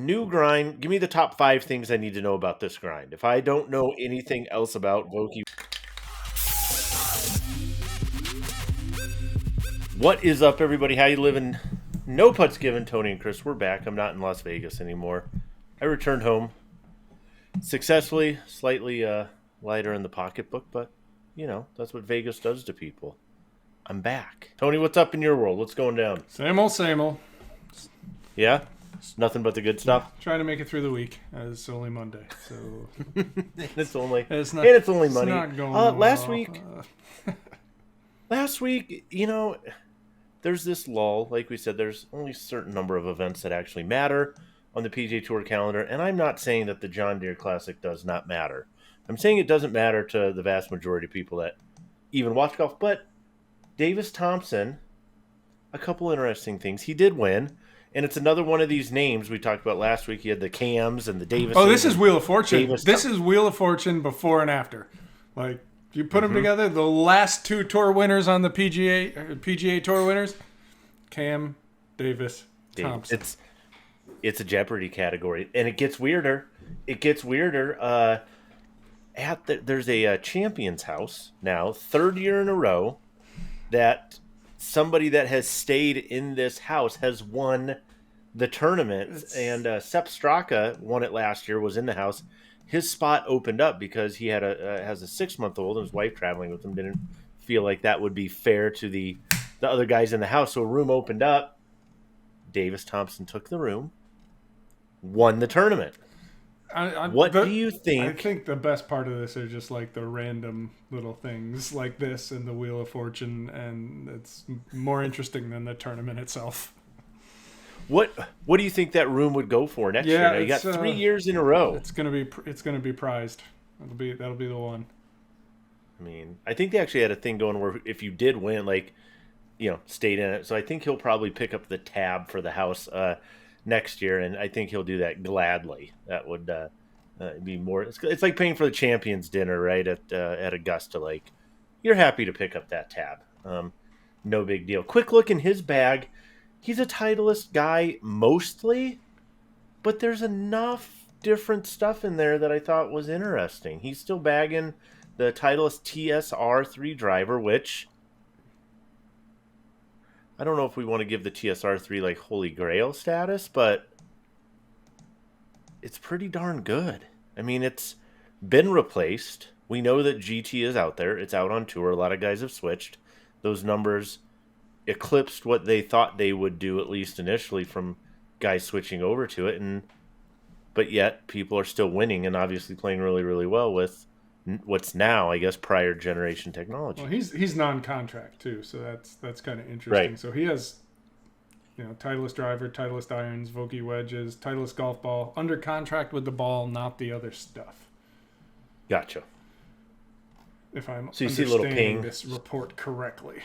new grind. Give me the top 5 things I need to know about this grind. If I don't know anything else about Vokey. What is up, everybody? How you living? No putts given. Tony and Chris, we're back. I'm not in Las Vegas anymore. I returned home successfully, slightly lighter in the pocketbook, but, you know, that's what Vegas does to people. I'm back. Tony, what's up in your world? What's going down? Same old, same old. Yeah? Nothing but the good stuff? Yeah, trying to make it through the week. It's only Monday, so... it's only it's only money. Not going last well. week, you know, there's this lull. Like we said, there's only a certain number of events that actually matter on the PGA Tour calendar, and I'm not saying that the John Deere Classic does not matter. I'm saying it doesn't matter to the vast majority of people that even watch golf, but Thompson, a couple interesting things. He did win, and it's another one of these names we talked about last week. He had the Cams and the Davis. Oh, this is Wheel of Fortune. This is Wheel of Fortune before and after. Like, you put them together, the last 2 tour winners on the PGA Tour winners, Cam, Davis, Thompson. It's a Jeopardy category, and it gets weirder. There's a Champions House now, 3rd year in a row, that somebody that has stayed in this house has won the tournament. And Sepp Straka won it last year, was in the house. His spot opened up because he has a 6-month-old, and his wife traveling with him didn't feel like that would be fair to the other guys in the house. So a room opened up. Thompson took the room, won the tournament. What do you think? I think the best part of this are just like the random little things like this and the Wheel of Fortune, and it's more interesting than the tournament itself. What do you think that room would go for next year? Now, you got 3 years in a row. It's gonna be prized. That'll be the one. I mean, I think they actually had a thing going where if you did win, like, you know, stayed in it. So I think he'll probably pick up the tab for the house next year, and I think he'll do that gladly. That would be more. It's like paying for the Champions dinner, right, at Augusta. Like, you're happy to pick up that tab. No big deal. Quick look in his bag. He's a Titleist guy mostly, but there's enough different stuff in there that I thought was interesting. He's still bagging the Titleist TSR3 driver, which I don't know if we want to give the TSR3 like holy grail status, but it's pretty darn good. I mean, it's been replaced. We know that GT is out there. It's out on tour. A lot of guys have switched. Those numbers eclipsed what they thought they would do, at least initially, from guys switching over to it. But yet people are still winning and obviously playing really, really well with what's now, I guess, prior generation technology. Well, he's non-contract too, so that's kind of interesting. Right. So he has, you know, Titleist driver, Titleist irons, Vokey wedges, Titleist golf ball, under contract with the ball, not the other stuff. Gotcha. If I'm so you see a little ping. This report correctly.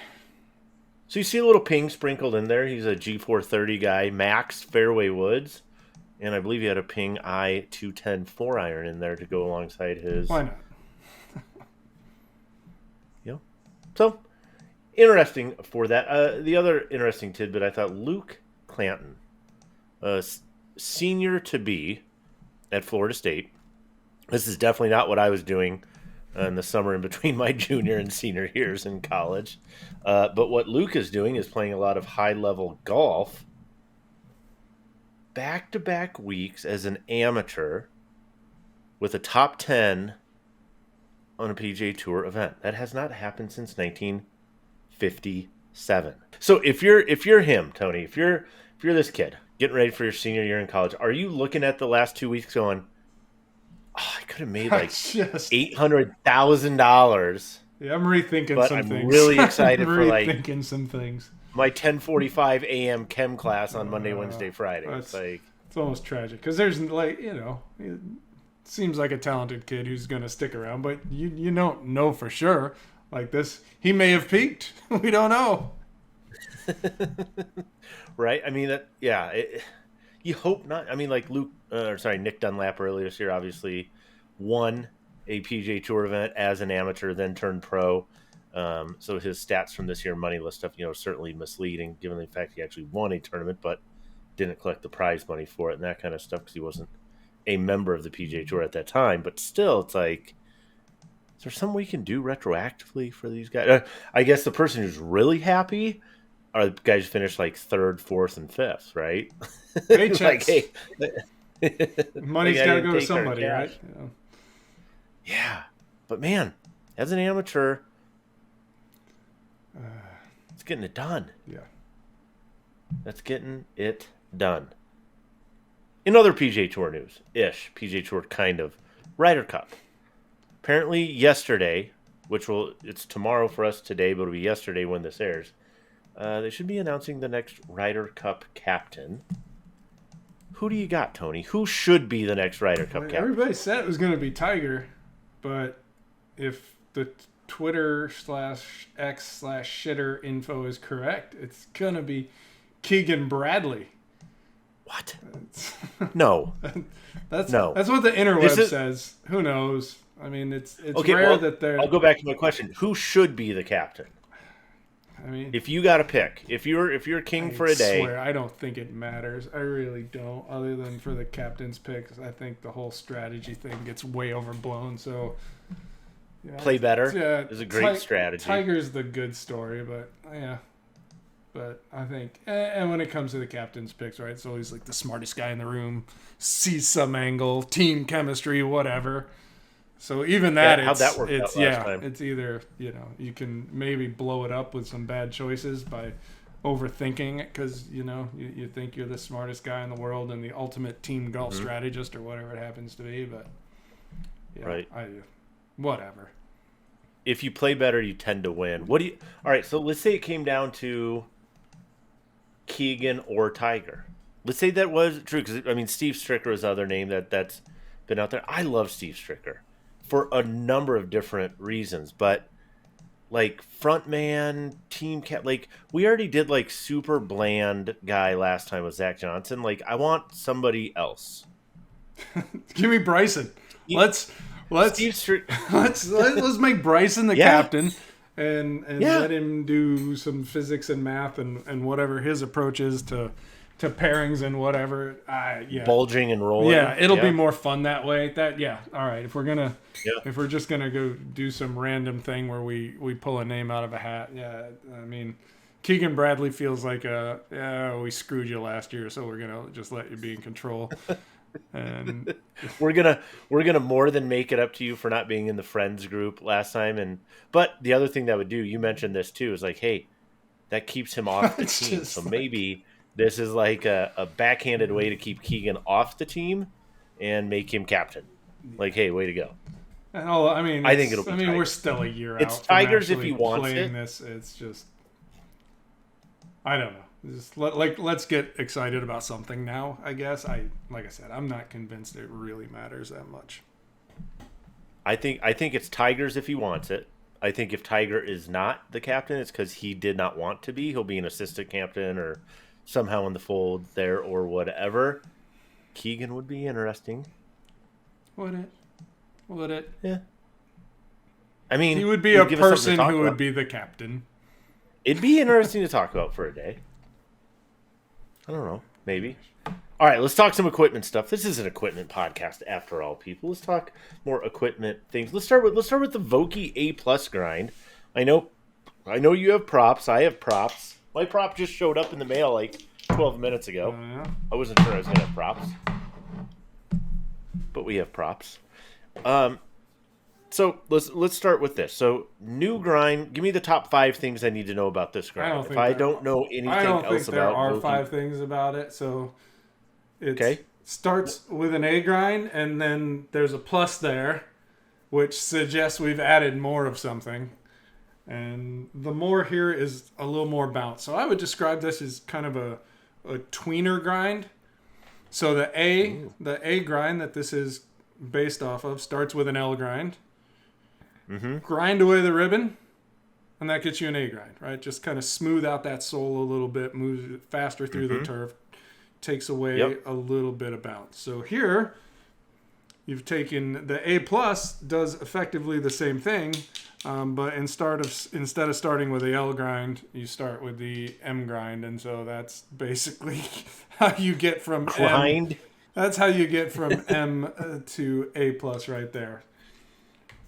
So you see a little ping sprinkled in there. He's a G430 guy, max fairway woods, and I believe he had a ping I-210 4-iron in there to go alongside his. Why not? So, interesting for that. The other interesting tidbit, I thought Luke Clanton, senior to be at Florida State. This is definitely not what I was doing in the summer in between my junior and senior years in college. But what Luke is doing is playing a lot of high-level golf. Back-to-back weeks as an amateur with a top 10 on a PGA Tour event. That has not happened since 1957. So if you're him, Tony, if you're this kid getting ready for your senior year in college, are you looking at the last 2 weeks going, oh, I could have made like $800,000? Yeah, I'm rethinking some things. I'm really excited for like rethinking some things. My 10:45 a.m. chem class on Monday, Wednesday, Friday. It's almost tragic because there's like, you know, seems like a talented kid who's going to stick around, but you don't know for sure. Like this, he may have peaked. We don't know. Right? I mean, you hope not. I mean, like Nick Dunlap earlier this year obviously won a PGA Tour event as an amateur, then turned pro. So his stats from this year, money list stuff, certainly misleading given the fact he actually won a tournament, but didn't collect the prize money for it and that kind of stuff because he wasn't a member of the PGA Tour at that time. But still, it's like, is there something we can do retroactively for these guys? I guess the person who's really happy are the guys who finished like 3rd, 4th, and 5th, right? Paychecks. Like, hey, money's got to go to somebody, right? Yeah. But man, as an amateur, it's getting it done. Yeah. That's getting it done. In other PGA Tour news, PGA Tour kind of, Ryder Cup. Apparently yesterday, it's tomorrow for us today, but it'll be yesterday when this airs, they should be announcing the next Ryder Cup captain. Who do you got, Tony? Who should be the next Ryder Cup captain? Everybody said it was going to be Tiger, but if the Twitter /X/shitter info is correct, it's going to be Keegan Bradley. What? No. That's what the interweb says. Who knows? I mean, it's okay, rare that they're... I'll go back to my question. Who should be the captain? I mean, if you got to pick, if you're king for a day... I don't think it matters. I really don't. Other than for the captain's picks, I think the whole strategy thing gets way overblown. So, yeah, play better is a great strategy. Tiger's the good story, but yeah. But I think, and when it comes to the captain's picks, right, it's always like the smartest guy in the room, sees some angle, team chemistry, whatever. So even that, how'd that work out last time? It's either, you can maybe blow it up with some bad choices by overthinking it because, you think you're the smartest guy in the world and the ultimate team golf strategist or whatever it happens to be. But, yeah, right. Whatever. If you play better, you tend to win. All right, so let's say it came down to Keegan or Tiger. Let's say that was true because, Steve Stricker is the other name that's been out there. I love Steve Stricker for a number of different reasons, but like frontman, team cat, like we already did like super bland guy last time with Zach Johnson. Like I want somebody else. Give me Bryson. Let's make Bryson the captain and let him do some physics and math and whatever his approach is to pairings and whatever. Bulging and rolling. Yeah, it'll be more fun that way. All right. If we're just gonna go do some random thing where we pull a name out of a hat, Keegan Bradley feels like we screwed you last year, so we're gonna just let you be in control. And we're gonna more than make it up to you for not being in the friends group last time. But the other thing that would do, you mentioned this too, is like, hey, that keeps him off the team. So maybe this is like a backhanded way to keep Keegan off the team and make him captain. Like, hey, way to go. I think it'll be Tiger. We're still a year out. It's Tiger's if he wants it. It's just, I don't know. Just let's get excited about something now, I guess. Like I said, I'm not convinced it really matters that much. I think it's Tiger's if he wants it. I think if Tiger is not the captain, it's because he did not want to be. He'll be an assistant captain or somehow in the fold there or whatever. Keegan would be interesting. Would it? Yeah. He would be a person who would be the captain. It'd be interesting to talk about for a day. I don't know. Maybe. All right, let's talk some equipment stuff. This is an equipment podcast after all, people. Let's talk more equipment things. Let's start with the Vokey A+ grind. I know you have props. I have props. My prop just showed up in the mail like 12 minutes ago. I wasn't sure I was going to have props. But we have props. So let's start with this. So new grind. Give me the top 5 things I need to know about this grind. If I don't know anything else about it, I don't think there are Vokey. 5 things about it. So it starts with an A grind, and then there's a plus there, which suggests we've added more of something. And the more here is a little more bounce. So I would describe this as kind of a tweener grind. So the A grind that this is based off of starts with an L grind. Mm-hmm. Grind away the ribbon, and that gets you an A grind, right? Just kind of smooth out that sole a little bit, moves it faster through the turf, takes away a little bit of bounce. So here, you've taken the A+ does effectively the same thing, But instead of starting with the L grind, you start with the M grind, and so that's basically how you get from grind. That's how you get from M to A plus right there.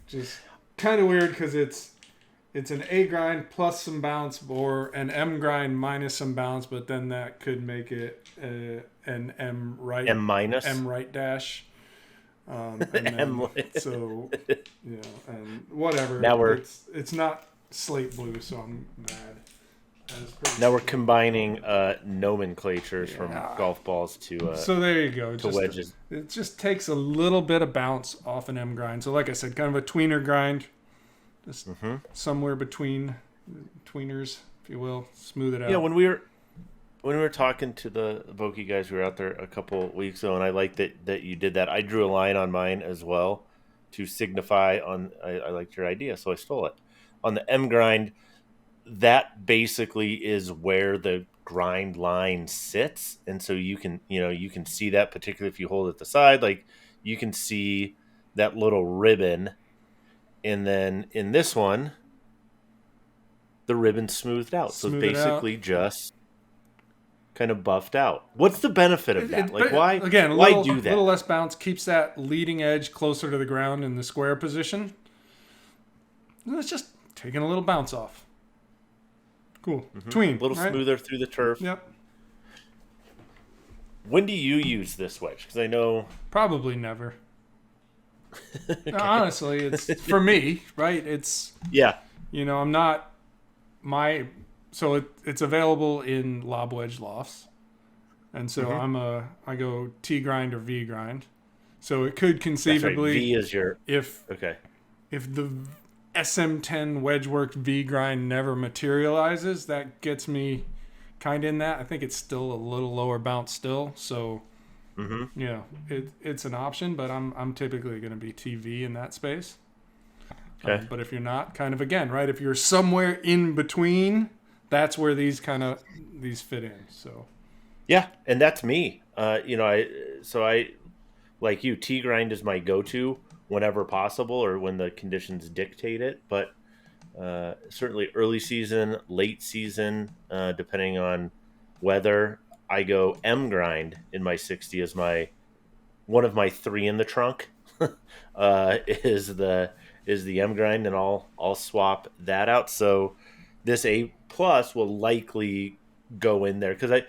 Just kind of weird because it's an A grind plus some bounce, or an M grind minus some bounce, but then that could make it an M right, M minus, M right dash. And then, so and whatever. Now it's not slate blue, so I'm mad. Now we're combining nomenclatures from golf balls to so there you go. To wedges. It just takes a little bit of bounce off an M grind. So like I said, kind of a tweener grind, just somewhere between tweeners, if you will, smooth it out. Yeah, when we were talking to the Vokey guys, we were out there a couple weeks ago, and I liked that you did that. I drew a line on mine as well to signify I liked your idea, so I stole it. On the M grind, that basically is where the grind line sits, and so you can see that, particularly if you hold it to the side, like you can see that little ribbon. And then in this one, the ribbon's smoothed out, so it's basically just kind of buffed out. What's the benefit of that? Why do that? A little less bounce keeps that leading edge closer to the ground in the square position. And it's just taking a little bounce off. Cool. Tween. A little smoother through the turf. Yep. When do you use this wedge? Because I know... Probably never. Okay. Honestly, it's for me, right? It's... Yeah. I'm not... So it's available in lob wedge lofts. And so I go T grind or V grind. So it could conceivably... V is your... If the SM10 Wedgeworks V grind never materializes, that gets me kind of in that. I think it's still a little lower bounce still, so it's an option, but I'm typically going to be TV in that space. Okay. But if you're not, kind of again, right? If you're somewhere in between, that's where these fit in. So yeah, and that's me. I like you. T grind is my go-to whenever possible, or when the conditions dictate it. But certainly early season, late season, depending on weather, I go M grind in my 60 as one of my three in the trunk. is the M grind, and I'll swap that out. So this A plus will likely go in there because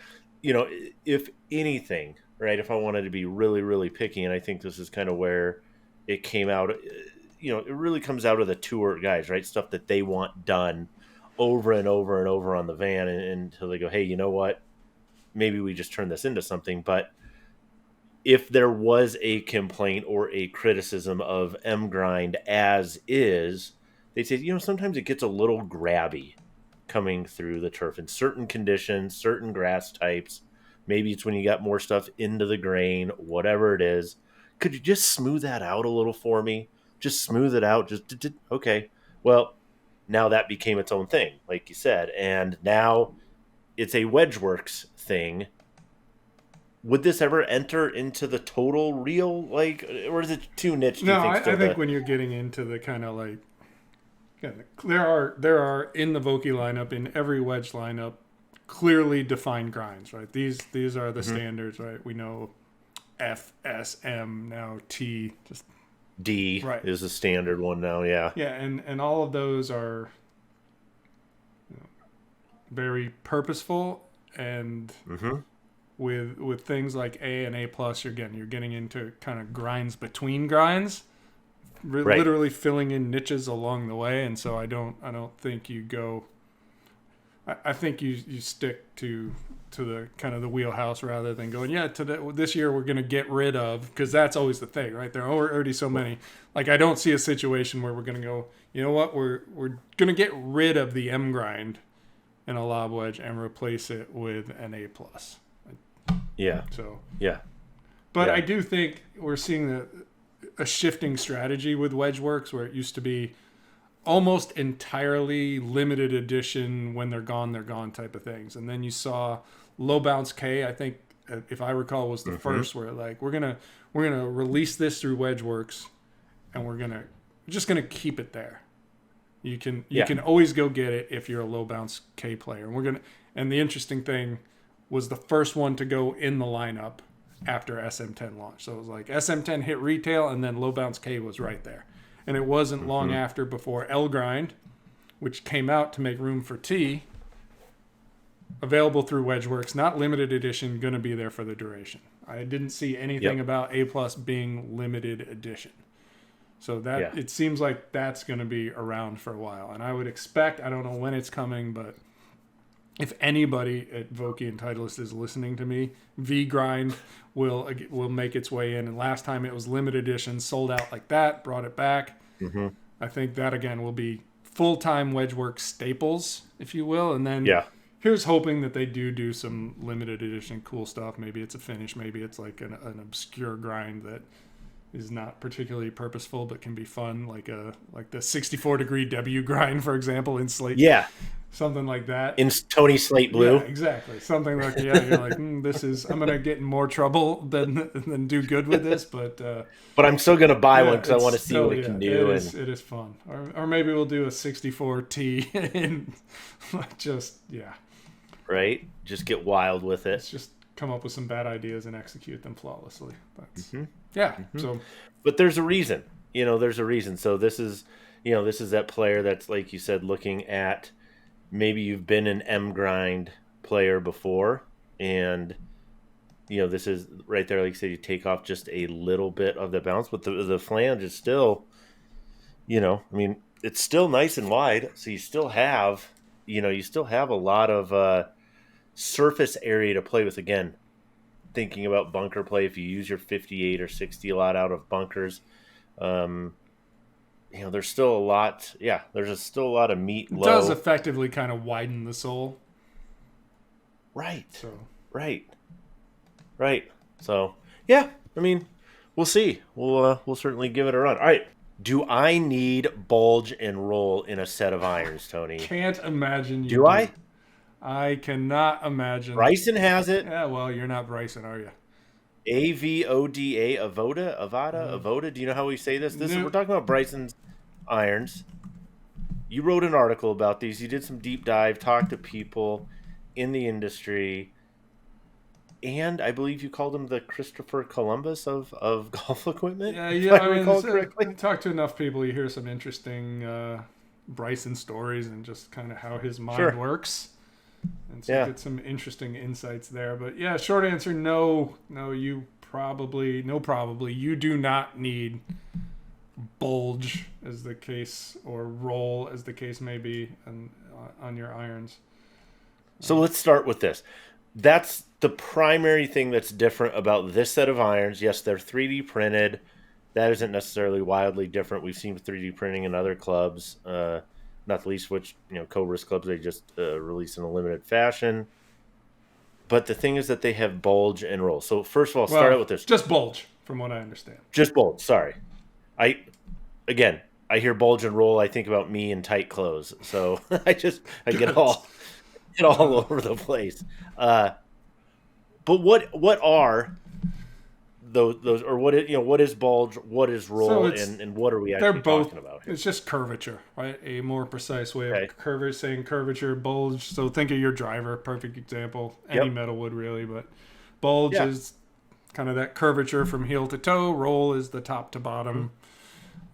if anything, right, if I wanted to be really, really picky, and I think this is kind of where it came out, it really comes out of the tour guys, right? Stuff that they want done over and over and over on the van until they go, hey, you know what? Maybe we just turn this into something. But if there was a complaint or a criticism of M grind as is, they say, sometimes it gets a little grabby coming through the turf in certain conditions, certain grass types. Maybe it's when you got more stuff into the grain, whatever it is. Could you just smooth that out a little for me? Just smooth it out. Okay. Well, now that became its own thing, like you said. And now it's a Wedgeworks thing. Would this ever enter into the total real, or is it too niche? No, I think when you're getting into the kind of there are in the Vokey lineup, in every wedge lineup, clearly defined grinds, right? These are the standards, right? We know F, S, M, now T, just D is the standard one now, yeah. Yeah, and all of those are very purposeful, and with things like A and A plus, you're getting into kind of grinds between grinds, literally filling in niches along the way, and so I don't think you go. I think you stick to the kind of the wheelhouse rather than going, this year we're going to get rid of, because that's always the thing, right? There are already so many. Like, I don't see a situation where we're going to go, you know what, we're going to get rid of the M grind in a lob wedge and replace it with an A plus. Yeah. So yeah. But I do think we're seeing a shifting strategy with Wedgeworks, where it used to be almost entirely limited edition, when they're gone type of things. And then you saw low bounce K, I think, if I recall, was the first, where we're gonna release this through Wedgeworks, and we're just gonna keep it there. You can always go get it if you're a low bounce K player. And the interesting thing was the first one to go in the lineup after SM10 launched. So it was like SM10 hit retail, and then low bounce K was right there. And it wasn't long after before L Grind, which came out to make room for T, available through Wedgeworks, not limited edition, going to be there for the duration. I didn't see anything about A Plus being limited edition. So that it seems like that's going to be around for a while. And I would expect, I don't know when it's coming, but if anybody at Vokey and Titleist is listening to me, V Grind will make its way in. And last time it was limited edition, sold out like that, brought it back. Mm-hmm. I think that, again, will be full-time Wedgeworks staples, if you will. And then here's hoping that they do some limited edition cool stuff. Maybe it's a finish. Maybe it's like an obscure grind that is not particularly purposeful but can be fun, like the 64-degree W grind, for example, in slate. Yeah. Something like that. In Tony Slate Blue. Yeah, exactly. Something like, you're like, I'm going to get in more trouble than do good with this, but I'm still going to buy one because I want to see what it can do. It is fun. Or maybe we'll do a 64T and just, Right? Just get wild with it. Let's just come up with some bad ideas and execute them flawlessly. That's, So, but there's a reason. There's a reason. So this is that player that's, like you said, looking at maybe you've been an M grind player before, and this is right there. Like you said, you take off just a little bit of the bounce, but the flange is still, it's still nice and wide. So you still have, a lot of surface area to play with. Again, thinking about bunker play, if you use your 58 or 60 a lot out of bunkers, there's still a lot. Yeah, there's still a lot of meat. It does effectively kind of widen the sole. Right. So. Right. So we'll see. We'll certainly give it a run. All right. Do I need bulge and roll in a set of irons, Tony? Can't imagine you do. I? I cannot imagine. Bryson has it. Yeah, well, you're not Bryson, are you? AVODA, Avoda. Do you know how we say this? We're talking about Bryson's irons. You wrote an article about these. You did some deep dive, talked to people in the industry, and I believe you called him the Christopher Columbus of golf equipment. I talked to enough people. You hear some interesting Bryson stories and just kind of how his mind works. And so get some interesting insights there. But short answer, no, you you do not need bulge as the case, or roll as the case may be, on your irons. So let's start with this. That's the primary thing that's different about this set of irons. Yes, they're 3D printed. That isn't necessarily wildly different. We've seen 3D printing in other clubs. Not the least which, Cobra's clubs, they just release in a limited fashion. But the thing is that they have bulge and roll. So first of all, start out with this. Just bulge, from what I understand. Just bulge, sorry. I hear bulge and roll, I think about me in tight clothes. So I get all over the place. But what are those, or what is bulge, what is roll, and what are we actually talking about here? It's just curvature, right? A more precise way of saying curvature. Bulge, so think of your driver, perfect example. Any metal would really, but bulge is kind of that curvature from heel to toe. Roll is the top to bottom.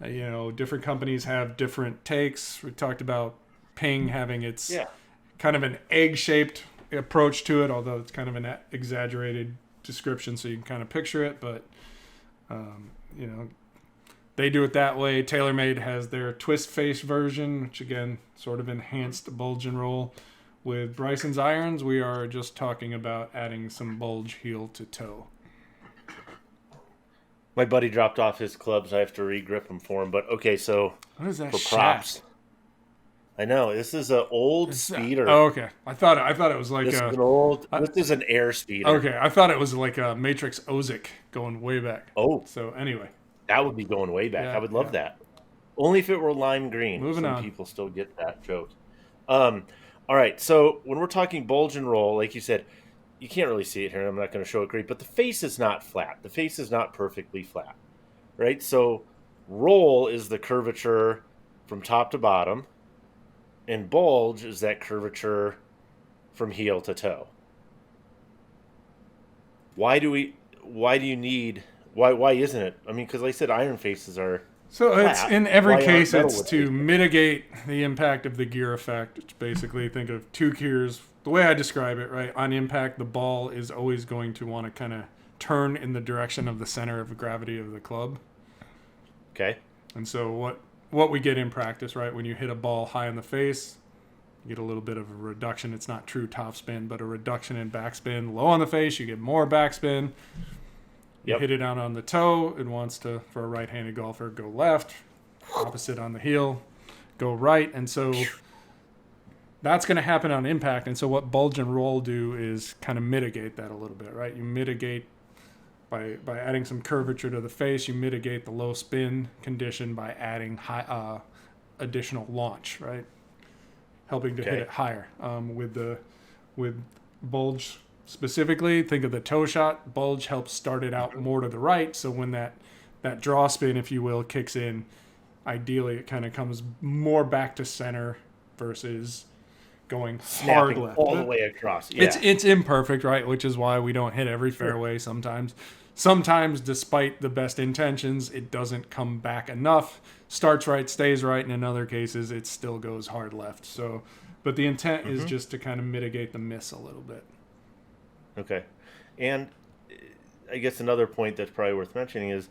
Different companies have different takes. We talked about Ping having its kind of an egg-shaped approach to it, although it's kind of an exaggerated description, so you can kind of picture it, but they do it that way. TaylorMade has their twist face version, which again sort of enhanced bulge and roll. With Bryson's irons, we are just talking about adding some bulge heel to toe. My buddy dropped off his clubs. I have to re-grip them for him. But okay, so what is that? For props, I know this is an old speeder. Oh, okay. I thought it was like this is an old. This is an air speeder. Okay, I thought it was like a Matrix Ozic going way back. Oh, so anyway, that would be going way back. I would love that. Only if it were lime green. Moving on. People still get that joke. All right. So when we're talking bulge and roll, like you said, you can't really see it here. I'm not going to show it great, but the face is not flat. The face is not perfectly flat, right? So roll is the curvature from top to bottom. And bulge is that curvature from heel to toe. Why isn't it? I mean, because like I said, iron faces are so flat. It's in every Why case aren't it's metal to faces? mitigate the impact of the gear effect. It's basically think of two gears. The way I describe it, right, on impact, the ball is always going to want to kind of turn in the direction of the center of gravity of the club. Okay. And so what we get in practice, right, when you hit a ball high in the face, you get a little bit of a reduction. It's not true topspin, but a reduction in backspin. Low on the face, you get more backspin. You hit it out on the toe. It wants to, for a right-handed golfer, go left. Opposite on the heel, go right. And so that's going to happen on impact. And so what bulge and roll do is kind of mitigate that a little bit, right? You mitigate by adding some curvature to the face. You mitigate the low spin condition by adding high additional launch, right? Helping to hit it higher. With bulge specifically, think of the toe shot. Bulge helps start it out more to the right, so when that draw spin, if you will, kicks in, ideally it kind of comes more back to center versus going hard left all the way across. Yeah. It's imperfect, right? Which is why we don't hit every fairway sometimes. Sometimes, despite the best intentions, it doesn't come back enough. Starts right, stays right, and in other cases, it still goes hard left. So, but the intent is just to kind of mitigate the miss a little bit. Okay. And I guess another point that's probably worth mentioning is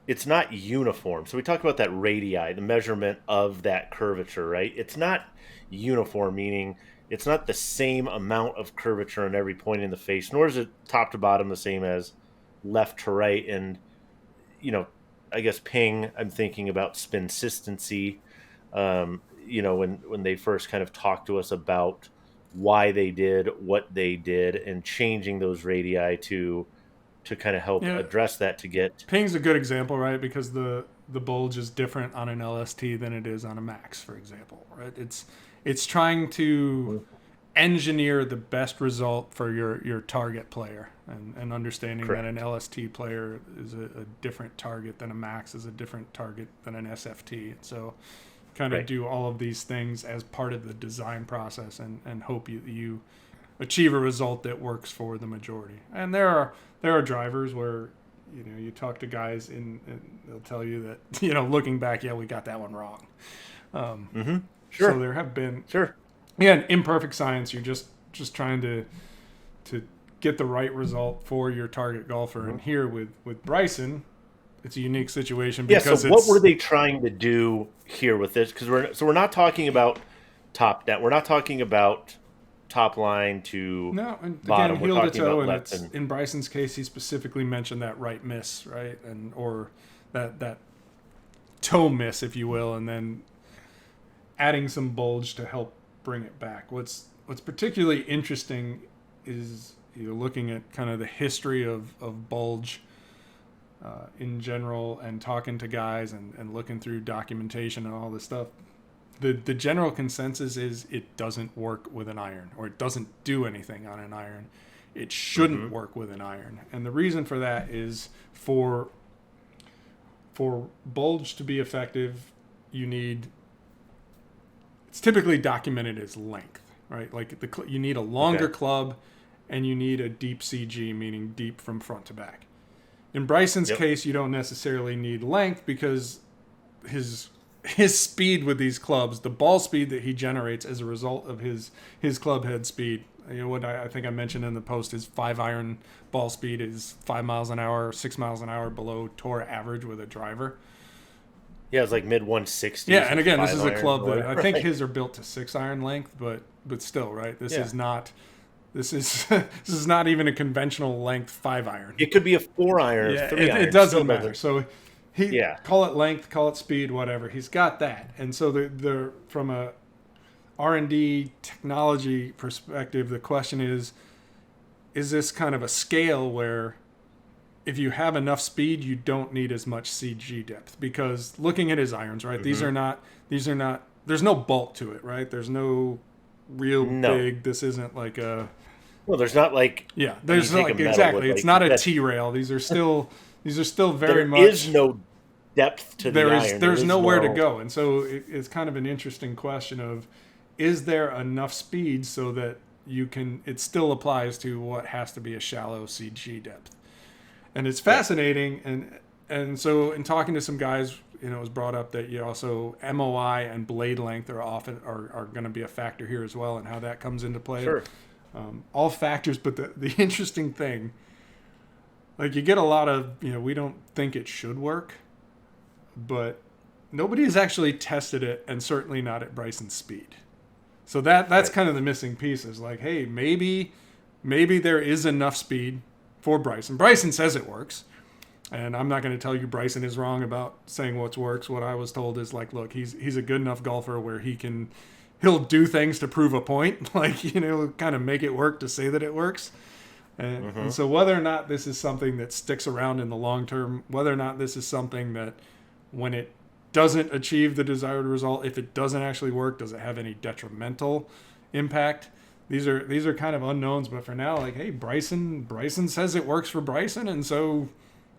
it's not uniform. So we talked about that radii, the measurement of that curvature, right? It's not uniform, meaning it's not the same amount of curvature on every point in the face, nor is it top to bottom the same as left to right. And, I guess ping, I'm thinking about spin consistency. When they first kind of talked to us about why they did what they did and changing those radii to kind of help address that to get... Ping's a good example, right? Because the bulge is different on an LST than it is on a max, for example, right? It's trying to engineer the best result for your target player and understanding that an LST player is a different target than a max, is a different target than an SFT. So kind of do all of these things as part of the design process and hope you achieve a result that works for the majority. And there are drivers where you talk to guys and they'll tell you that looking back, we got that one wrong. Sure. So there have been imperfect science. You're just trying to get the right result for your target golfer. And here with Bryson, it's a unique situation because so what were they trying to do here with this? Because we're not talking about top down. We're not talking about top line to bottom. Again, heel to toe, and left in Bryson's case, he specifically mentioned that right miss, right, or that toe miss, if you will, and then adding some bulge to help bring it back. What's particularly interesting is you're looking at kind of the history of bulge in general and talking to guys and looking through documentation and all this stuff. The general consensus is it doesn't work with an iron, or it doesn't do anything on an iron. It shouldn't work with an iron. And the reason for that is for bulge to be effective, it's typically documented as length, right? Like you need a longer club and you need a deep CG, meaning deep from front to back. In Bryson's case, you don't necessarily need length because his speed with these clubs, the ball speed that he generates as a result of his club head speed, what I think I mentioned in the post, his 5-iron ball speed is 5 miles an hour, 6 miles an hour below tour average with a driver. Yeah, it's like mid 160s. Yeah, and again, this is a club that I think his are built to 6-iron length, but still, right? This is not even a conventional length 5-iron. It could be a 4-iron. Yeah, it doesn't matter. So call it length, call it speed, whatever. He's got that, and so the from a R&D technology perspective, the question is this kind of a scale where if you have enough speed, you don't need as much CG depth? Because looking at his irons, right? These are not. There's no bulk to it, right? There's no real big. This isn't like a. Well, there's not like. Yeah, there's like exactly. It's not a T-rail. These are still very much. There is no depth to the iron. There's nowhere to go, and so it's kind of an interesting question of, is there enough speed so that it still applies to what has to be a shallow CG depth. And it's fascinating. And so in talking to some guys, it was brought up that you also MOI and blade length are going to be a factor here as well, and how that comes into play. Sure. All factors, but the interesting thing, like you get a lot of, we don't think it should work, but nobody has actually tested it, and certainly not at Bryson's speed. So that's kind of the missing piece, is like, hey, maybe there is enough speed for Bryson. Bryson says it works. And I'm not going to tell you Bryson is wrong about saying what works. What I was told is like, look, he's a good enough golfer where he'll do things to prove a point, like, kind of make it work to say that it works. And so whether or not this is something that sticks around in the long term, whether or not this is something that when it doesn't achieve the desired result, if it doesn't actually work, does it have any detrimental impact? These are kind of unknowns, but for now, like, hey, Bryson says it works for Bryson, and so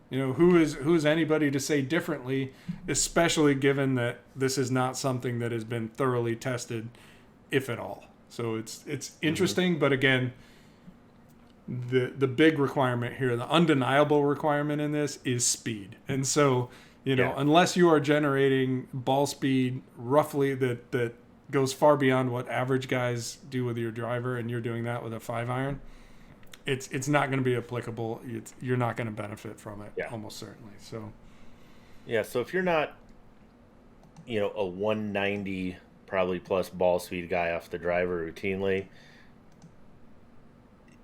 who is anybody to say differently, especially given that this is not something that has been thoroughly tested, if at all. So it's interesting, but again, the big requirement here, the undeniable requirement in this is speed. And so, unless you are generating ball speed roughly that goes far beyond what average guys do with your driver, and you're doing that with a 5-iron, it's not going to be applicable. You're not going to benefit from it, almost certainly. So, so if you're not, a 190 probably plus ball speed guy off the driver routinely,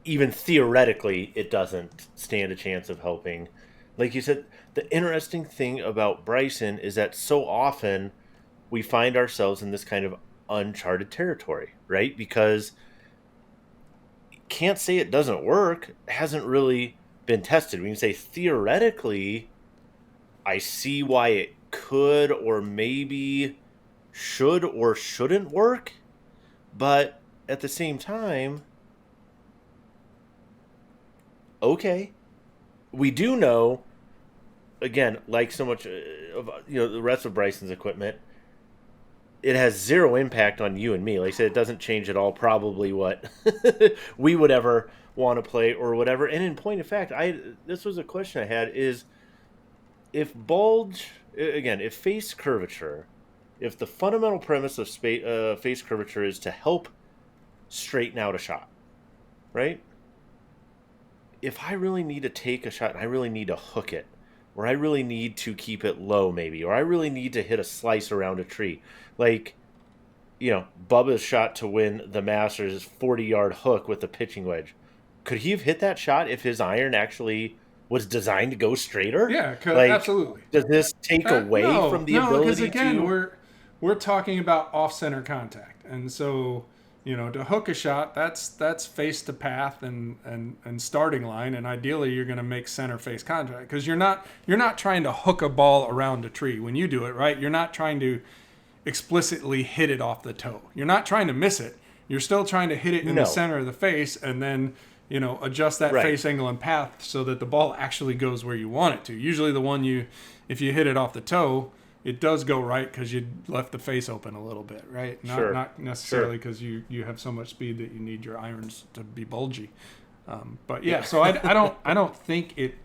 even theoretically, it doesn't stand a chance of helping. Like you said, the interesting thing about Bryson is that so often we find ourselves in this kind of uncharted territory, right? Because can't say it doesn't work. It hasn't really been tested. We can say theoretically, I see why it could or maybe should or shouldn't work. But at the same time, okay, we do know, again, like so much of the rest of Bryson's equipment, it has zero impact on you and me. Like I said, it doesn't change at all probably what we would ever want to play or whatever. And in point of fact, this was a question I had, is if Bulge, again, if face curvature, if the fundamental premise of face curvature is to help straighten out a shot, right? If I really need to take a shot and I really need to hook it, or I really need to keep it low maybe, or I really need to hit a slice around a tree, like, Bubba's shot to win the Masters 40-yard hook with the pitching wedge. Could he have hit that shot if his iron actually was designed to go straighter? Yeah, absolutely. Does this take away from the ability because again, to... we're talking about off-center contact, and so to hook a shot, that's face to path and starting line, and ideally you're going to make center face contact, because you're not trying to hook a ball around a tree when you do it, right? You're not trying to explicitly hit it off the toe. You're not trying to miss it. You're still trying to hit it in the center of the face, and then adjust that face angle and path so that the ball actually goes where you want it to. Usually if you hit it off the toe, it does go right because you left the face open a little bit, right? Not necessarily because you have so much speed that you need your irons to be bulgy. But so I don't think it's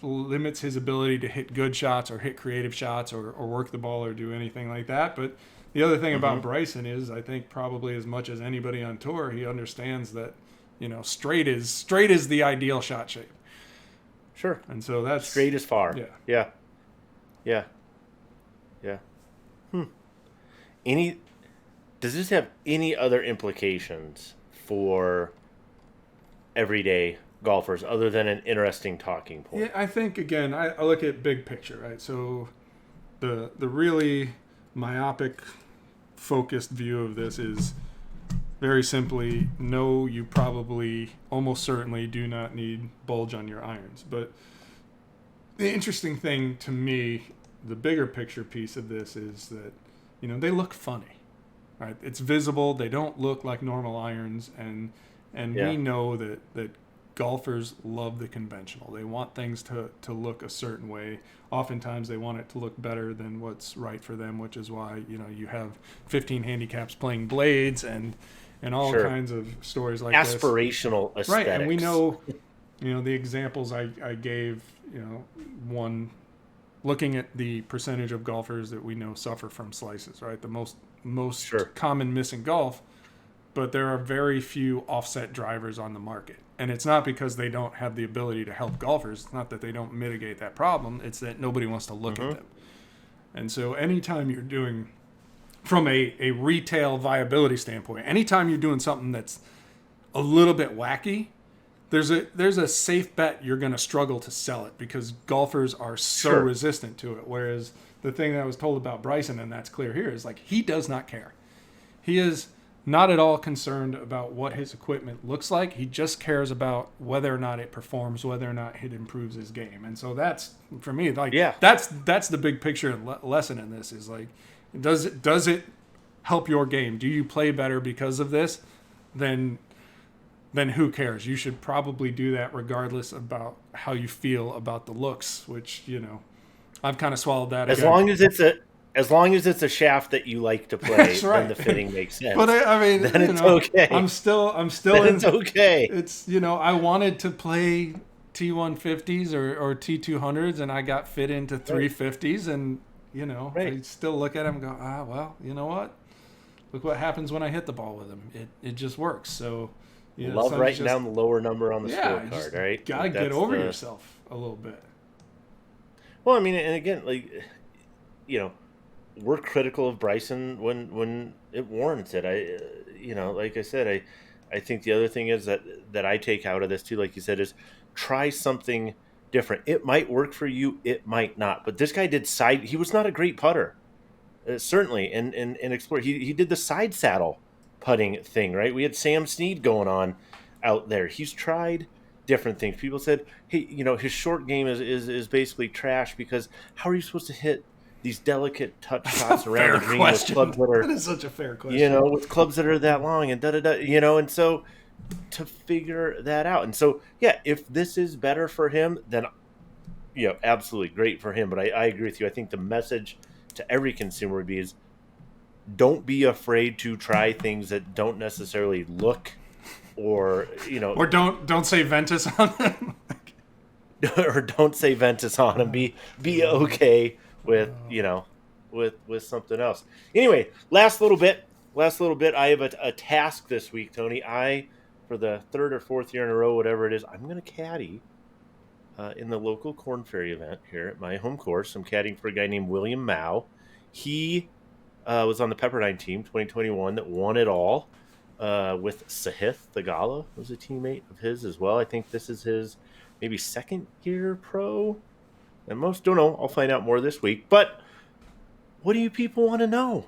limits his ability to hit good shots or hit creative shots or work the ball or do anything like that. But the other thing about Bryson is, I think probably as much as anybody on tour, he understands that straight is the ideal shot shape. Sure. And so that's straight is far. Yeah. Does this have any other implications for everyday golfers other than an interesting talking point? Yeah, I think, again, I look at big picture, right? So the really myopic, focused view of this is very simply, no, you probably almost certainly do not need bulge on your irons. But the interesting thing to me, the bigger picture piece of this is that, they look funny, right? It's visible. They don't look like normal irons. And we know that golfers love the conventional. They want things to look a certain way. Oftentimes they want it to look better than what's right for them, which is why, you have 15 handicaps playing blades and all kinds of stories like aspirational this. Aesthetics. Right, and we know, the examples I gave, one, looking at the percentage of golfers that we know suffer from slices, right? The most common miss in golf, but there are very few offset drivers on the market. And it's not because they don't have the ability to help golfers. It's not that they don't mitigate that problem. It's that nobody wants to look at them. And so anytime you're doing, from a retail viability standpoint, anytime you're doing something that's a little bit wacky, there's a safe bet you're going to struggle to sell it because golfers are so resistant to it. Whereas the thing that I was told about Bryson, and that's clear here, is like he does not care. He is not at all concerned about what his equipment looks like. He just cares about whether or not it performs, whether or not it improves his game. And so that's, for me, like, that's the big picture lesson in this is like, does it help your game? Do you play better because of this? Then who cares? You should probably do that regardless about how you feel about the looks, which, I've kind of swallowed that. As long as it's a shaft that you like to play, then the fitting makes sense. But I mean, then it's okay. I'm still it's okay. It's, I wanted to play T150s or T200s, and I got fit into 350s, and I still look at them and go, well, you know what? Look what happens when I hit the ball with them. It just works. So, love writing down the lower number on the scorecard, right? Gotta get over yourself a little bit. Well, I mean, and again, like, we're critical of Bryson when it warrants it. Like I said, I think the other thing is that I take out of this too, like you said, is try something different. It might work for you, it might not. But this guy did he was not a great putter, certainly, and explore. He did the side saddle putting thing, right? We had Sam Snead going on out there. He's tried different things. People said, hey, his short game is basically trash because how are you supposed to hit these delicate touch shots around the green with clubs that is such a fair question. With clubs that are that long and and so to figure that out. And so, if this is better for him, then, absolutely great for him. But I agree with you. I think the message to every consumer would be don't be afraid to try things that don't necessarily look or don't say Ventus on them. or don't say Ventus on them. Be okay with with something else. Anyway, last little bit. I have a task this week, Tony. For the third or fourth year in a row, whatever it is, I'm going to caddy in the local Corn Ferry event here at my home course. I'm caddying for a guy named William Mao. He was on the Pepperdine team 2021 that won it all with Sahith Thagala was a teammate of his as well. I think this is his maybe second year pro. And most don't know. I'll find out more this week. But what do you people want to know?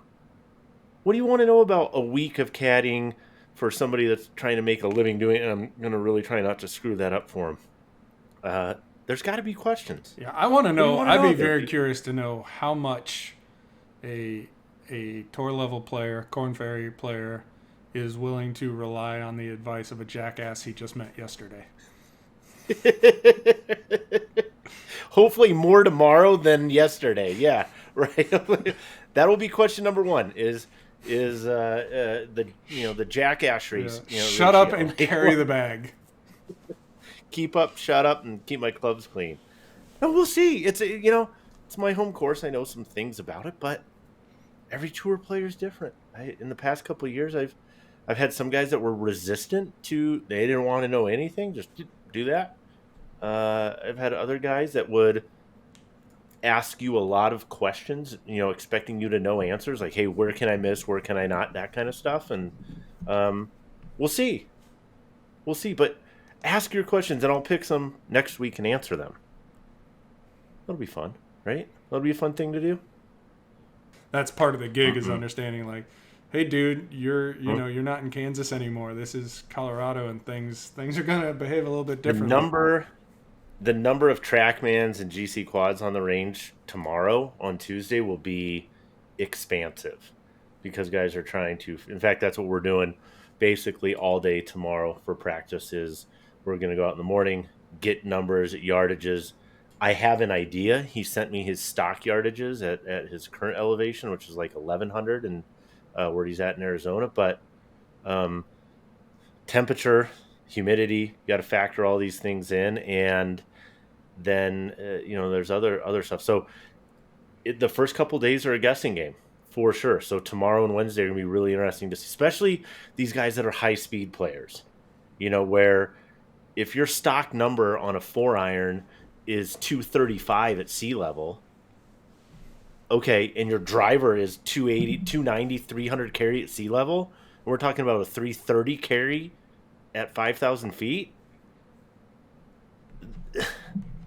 What do you want to know about a week of caddying for somebody that's trying to make a living doing it? And I'm going to really try not to screw that up for him. There's got to be questions. Yeah, I want to know. I'd be very curious to know how much a tour level player, Corn Ferry player, is willing to rely on the advice of a jackass he just met yesterday. Hopefully more tomorrow than yesterday. Yeah, right. That will be question number one. Is the jackasseries? Shut up and carry the bag. Keep up, shut up, and keep my clubs clean. No, we'll see. It's it's my home course. I know some things about it, but every tour player is different. In the past couple of years, I've had some guys that were resistant to. They didn't want to know anything. Just do that. I've had other guys that would ask you a lot of questions, expecting you to know answers like, hey, where can I miss? Where can I not? That kind of stuff. And we'll see. But ask your questions and I'll pick some next week and answer them. That'll be fun, right? That'll be a fun thing to do. That's part of the gig is understanding like, hey, dude, you're not in Kansas anymore. This is Colorado, and things are going to behave a little bit differently. The number of TrackMans and GC quads on the range tomorrow on Tuesday will be expansive because guys are trying to. In fact, that's what we're doing basically all day tomorrow for practice is We're going to go out in the morning, get numbers, yardages. I have an idea. He sent me his stock yardages at his current elevation, which is like 1,100 and where he's at in Arizona. But temperature, humidity, you got to factor all these things in. And then, there's other stuff. So the first couple days are a guessing game for sure. So tomorrow and Wednesday are going to be really interesting to see, especially these guys that are high-speed players, where if your stock number on a 4-iron is 235 at sea level, okay, and your driver is 280, 290, 300 carry at sea level, and we're talking about a 330 carry at 5,000 feet,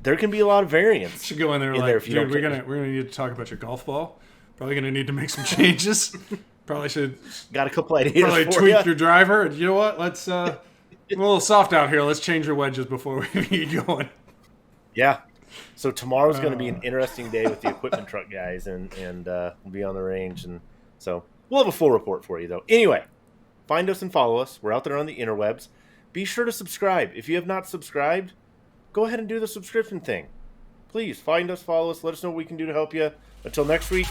there can be a lot of variance. Should go in there dude, we're gonna need to talk about your golf ball. Probably gonna need to make some changes. Probably should got a couple ideas. Probably tweak your driver. You know what? Let's a little soft out here. Let's change your wedges before we get going. Yeah. So tomorrow's going to be an interesting day with the equipment truck guys, and we'll be on the range, and so we'll have a full report for you though. Anyway, find us and follow us. We're out there on the interwebs. Be sure to subscribe. If you have not subscribed, go ahead and do the subscription thing. Please find us, follow us, let us know what we can do to help you. Until next week,